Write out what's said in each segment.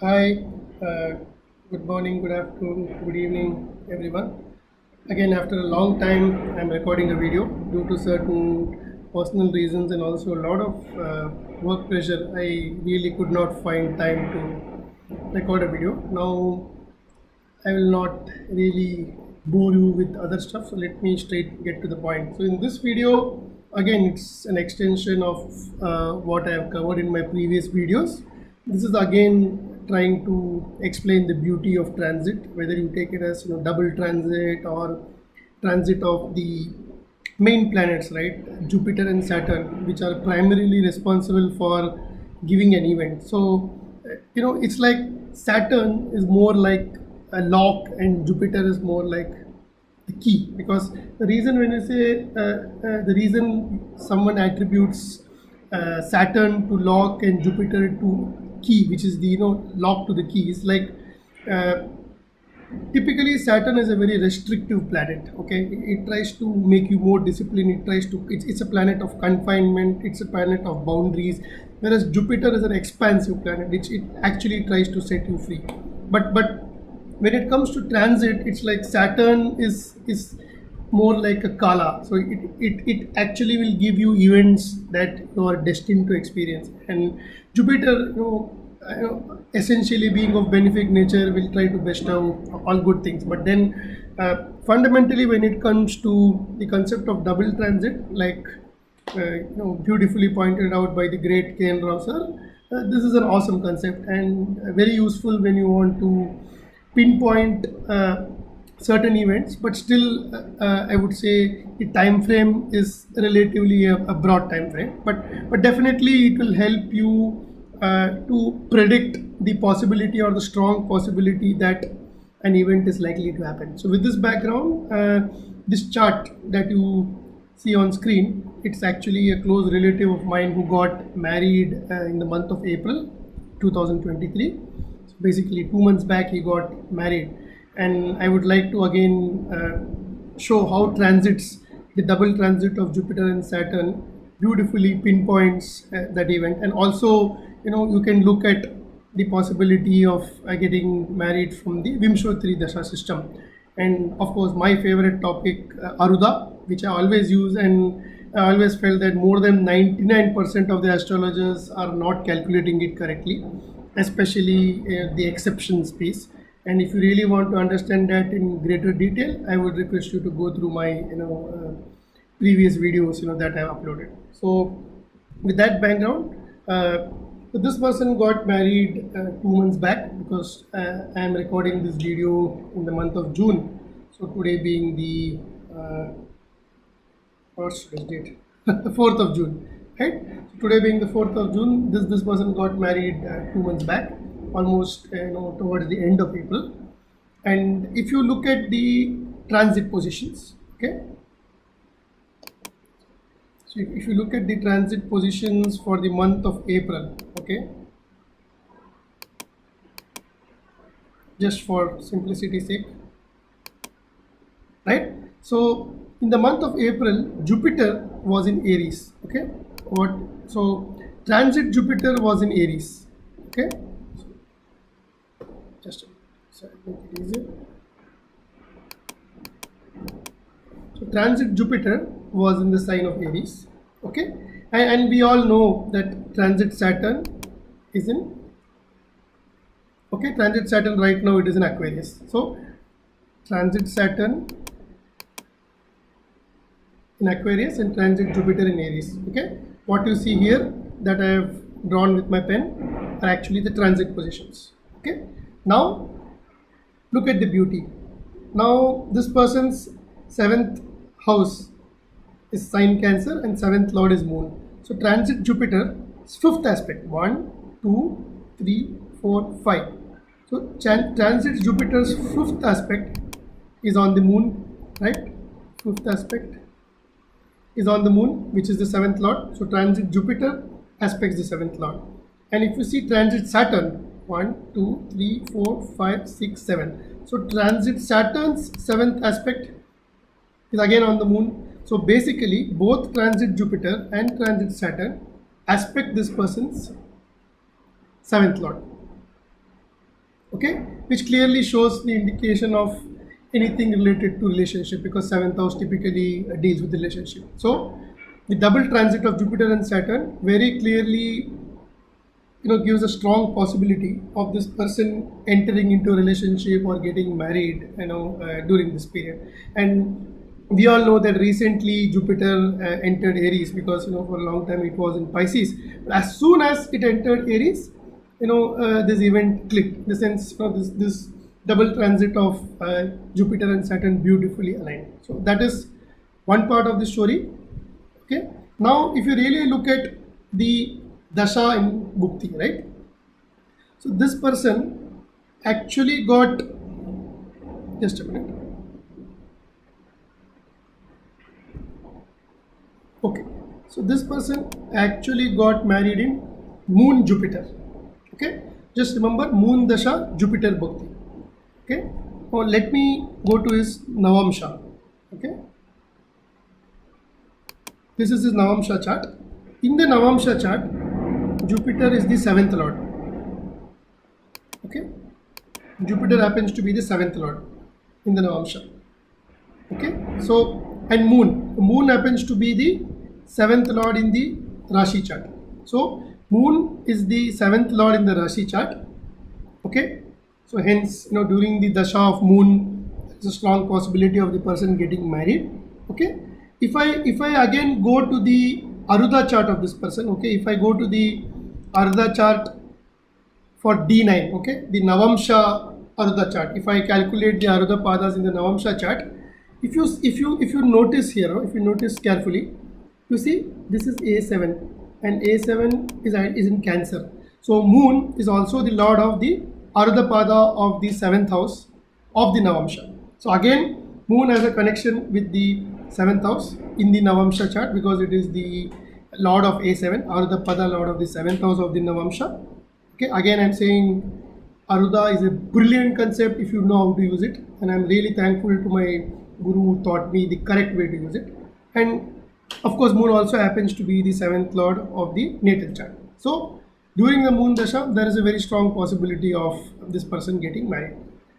Hi, uh, good morning, good afternoon, good evening, everyone. Again, after a long time, I'm recording a video due to certain personal reasons and also a lot of work pressure. I really could not find time to record a video. Now, I will not really bore you with other stuff, so let me straight get to the point. So, in this video, again, it's an extension of what I have covered in my previous videos. This is again trying to explain the beauty of transit, whether you take it as double transit or transit of the main planets, right? Jupiter and Saturn, which are primarily responsible for giving an event. So, it's like Saturn is more like a lock and Jupiter is more like the key. Because the reason when you say the reason someone attributes Saturn to lock and Jupiter to key, which is the lock to the key, is like uh, typically Saturn is a very restrictive planet. Okay, it tries to make you more disciplined. It's a planet of confinement, it's a planet of boundaries, whereas Jupiter is an expansive planet which it actually tries to set you free. But when it comes to transit, it's like Saturn is more like a kala, so it actually will give you events that you are destined to experience. And Jupiter, essentially being of benefic nature, will try to bestow all good things. But then fundamentally, when it comes to the concept of double transit, like beautifully pointed out by the great K.N. Rao sir, this is an awesome concept and very useful when you want to pinpoint certain events, but still, I would say the time frame is relatively a broad time frame. But definitely, it will help you to predict the possibility or the strong possibility that an event is likely to happen. So, with this background, this chart that you see on screen, it's actually a close relative of mine who got married in the month of April 2023. So basically, 2 months back, he got married. And I would like to again show how transits, the double transit of Jupiter and Saturn, beautifully pinpoints that event. And also, you can look at the possibility of getting married from the Vimshottari Dasha system. And of course, my favorite topic, Aruda, which I always use, and I always felt that more than 99% of the astrologers are not calculating it correctly, especially the exceptions piece. And if you really want to understand that in greater detail, I would request you to go through my previous videos that I have uploaded. So with that background, so this person got married 2 months back, because I am recording this video in the month of June. So today being the what's today's date? 4th of June, right? So today being the 4th of June, this person got married 2 months back, almost towards the end of April. And if you look at the transit positions, okay, so if you look at the transit positions for the month of April, okay, just for simplicity's sake, right? So in the month of April, Jupiter was in Aries, okay. What? So transit Jupiter was in Aries, okay. Just so I make it easier. So transit Jupiter was in the sign of Aries, okay, and we all know that transit Saturn is in, okay, transit Saturn right now, it is in Aquarius. So transit Saturn in Aquarius and transit Jupiter in Aries. Okay, what you see here that I have drawn with my pen are actually the transit positions. Okay, now look at the beauty. Now this person's seventh house is sign Cancer and seventh lord is Moon. So transit Jupiter, fifth aspect, 1, 2, 3, 4, 5. So transit Jupiter's fifth aspect is on the Moon, right? Fifth aspect is on the Moon, which is the seventh lord. So transit Jupiter aspects the seventh lord. And if you see transit Saturn, 1, 2, 3, 4, 5, 6, 7. So transit Saturn's seventh aspect is again on the Moon. So basically, both transit Jupiter and transit Saturn aspect this person's seventh lord. okay, which clearly shows the indication of anything related to relationship, because seventh house typically deals with relationship. So the double transit of Jupiter and Saturn very clearly gives a strong possibility of this person entering into a relationship or getting married during this period. And we all know that recently Jupiter entered Aries, because for a long time it was in Pisces. But as soon as it entered Aries, this event clicked, in the sense this double transit of Jupiter and Saturn beautifully aligned. So that is one part of the story. Okay, now if you really look at the dasha in Bhukti, right? So this person actually got, just a minute. Okay, so this person actually got married in Moon Jupiter. Okay, just remember Moon dasha Jupiter Bhukti. Okay, now let me go to his Navamsha. Okay, this is his Navamsha chart. In the Navamsha chart, Jupiter is the seventh lord. Okay, Jupiter happens to be the seventh lord in the Navamsha. Okay, so and Moon happens to be the seventh lord in the Rashi chart. So Moon is the seventh lord in the Rashi chart. Okay, so hence during the dasha of Moon, there's a strong possibility of the person getting married. Okay, if I again go to the Aruda chart of this person, okay, if I go to the Aruda chart for D9, okay, the Navamsha Aruda chart, if I calculate the Aruda padas in the Navamsha chart, if you notice here, if you notice carefully, you see this is A7 and A7 is in Cancer. So Moon is also the lord of the Aruda pada of the 7th house of the Navamsha. So again, Moon has a connection with the 7th house in the Navamsha chart, because it is the lord of A7, Aruda pada lord of the 7th house of the Navamsha. Okay, again I'm saying Aruda is a brilliant concept if you know how to use it, and I'm really thankful to my guru who taught me the correct way to use it. And of course, Moon also happens to be the 7th lord of the natal chart. So during the Moon dasha, there is a very strong possibility of this person getting married.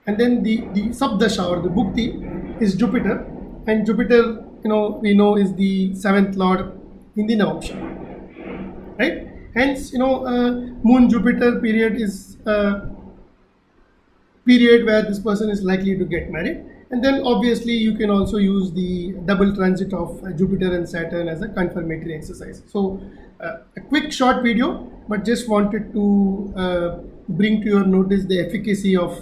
And then the Sabdasha or the Bhukti is Jupiter, and Jupiter we know is the 7th lord in the Navamsha, right? Hence Moon Jupiter period is period where this person is likely to get married. And then obviously you can also use the double transit of Jupiter and Saturn as a confirmatory exercise. So a quick short video, but just wanted to bring to your notice the efficacy of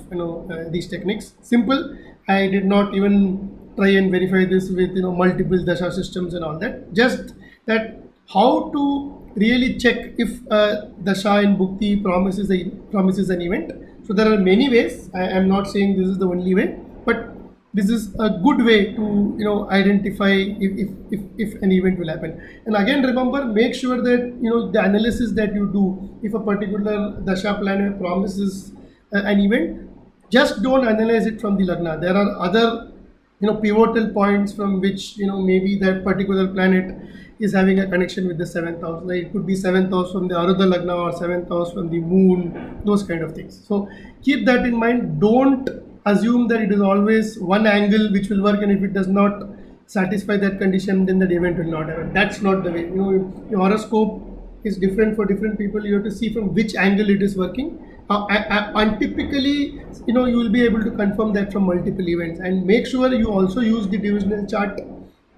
these techniques. Simple. I did not even try and verify this with multiple dasha systems and all that. Just that how to really check if dasha in Bhukti promises an event. So there are many ways. I am not saying this is the only way, but this is a good way to identify if an event will happen. And again, remember, make sure that the analysis that you do, if a particular dasha planet promises an event, just don't analyze it from the lagna. There are other pivotal points from which maybe that particular planet is having a connection with the 7th house. Like it could be 7th house from the Aruda lagna or 7th house from the moon, those kind of things. So keep that in mind. Don't assume that it is always one angle which will work, and if it does not satisfy that condition, then that event will not happen. That's not the way. Your horoscope is different for different people. You have to see from which angle it is working. And typically, you will be able to confirm that from multiple events. And make sure you also use the divisional chart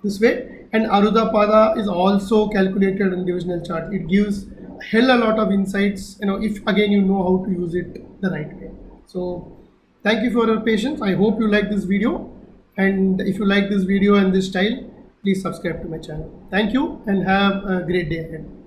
this way. And Aruda pada is also calculated in divisional chart. It gives a hell a lot of insights. If again you know how to use it the right way. So thank you for your patience. I hope you like this video. And if you like this video and this style, please subscribe to my channel. Thank you and have a great day ahead.